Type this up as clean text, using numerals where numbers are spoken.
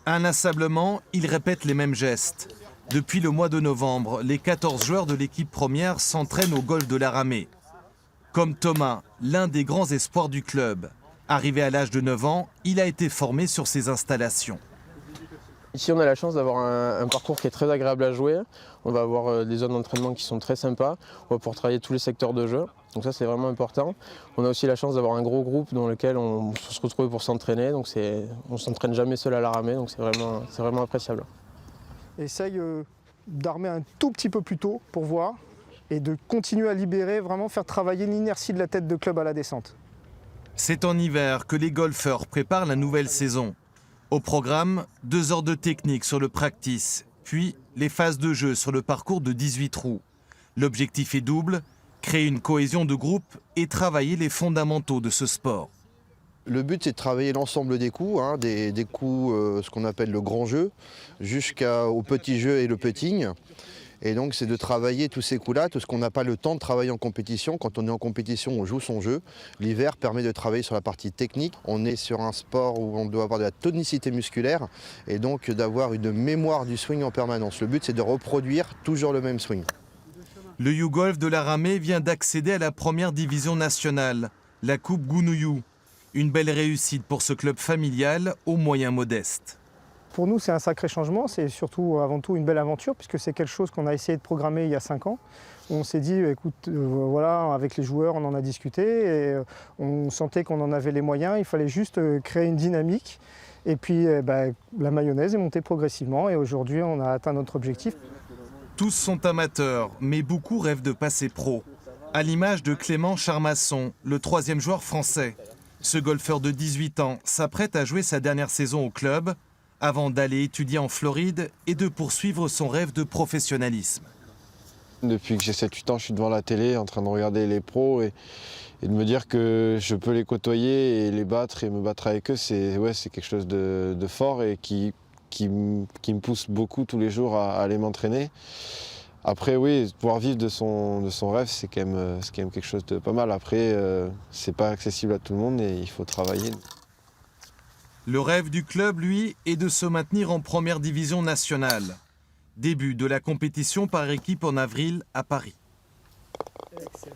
Inlassablement, ils répètent les mêmes gestes. Depuis le mois de novembre, les 14 joueurs de l'équipe première s'entraînent au golf de la Ramée. Comme Thomas, l'un des grands espoirs du club. Arrivé à l'âge de 9 ans, il a été formé sur ces installations. Ici, on a la chance d'avoir un parcours qui est très agréable à jouer. On va avoir des zones d'entraînement qui sont très sympas. On va pouvoir travailler tous les secteurs de jeu. Donc ça, c'est vraiment important. On a aussi la chance d'avoir un gros groupe dans lequel on se retrouve pour s'entraîner. Donc on ne s'entraîne jamais seul à la Ramée. Donc c'est vraiment appréciable. Essaye d'armer un tout petit peu plus tôt pour voir et de continuer à libérer, vraiment faire travailler l'inertie de la tête de club à la descente. C'est en hiver que les golfeurs préparent la nouvelle saison. Au programme, 2 heures de technique sur le practice, puis les phases de jeu sur le parcours de 18 trous. L'objectif est double, créer une cohésion de groupe et travailler les fondamentaux de ce sport. Le but, c'est de travailler l'ensemble des coups, des coups, ce qu'on appelle le grand jeu, jusqu'au petit jeu et le putting. Et donc, c'est de travailler tous ces coups-là, tout ce qu'on n'a pas le temps de travailler en compétition. Quand on est en compétition, on joue son jeu. L'hiver permet de travailler sur la partie technique. On est sur un sport où on doit avoir de la tonicité musculaire et donc d'avoir une mémoire du swing en permanence. Le but, c'est de reproduire toujours le même swing. Le YouGolf de la Ramée vient d'accéder à la première division nationale, la Coupe Gounouillou. Une belle réussite pour ce club familial aux moyens modestes. Pour nous, c'est un sacré changement, c'est surtout avant tout une belle aventure puisque c'est quelque chose qu'on a essayé de programmer il y a 5 ans. On s'est dit, écoute, voilà, avec les joueurs, on en a discuté et on sentait qu'on en avait les moyens, il fallait juste créer une dynamique. Et puis la mayonnaise est montée progressivement et aujourd'hui, on a atteint notre objectif. Tous sont amateurs, mais beaucoup rêvent de passer pro. À l'image de Clément Charmasson, le 3e joueur français. Ce golfeur de 18 ans s'apprête à jouer sa dernière saison au club avant d'aller étudier en Floride et de poursuivre son rêve de professionnalisme. Depuis que j'ai 7-8 ans, je suis devant la télé en train de regarder les pros et de me dire que je peux les côtoyer et les battre et me battre avec eux, c'est quelque chose de fort et qui me pousse beaucoup tous les jours à aller m'entraîner. Après, oui, pouvoir vivre de son rêve, c'est quand même quelque chose de pas mal. Après, c'est pas accessible à tout le monde et il faut travailler. Le rêve du club, lui, est de se maintenir en première division nationale. Début de la compétition par équipe en avril à Paris. Excellent.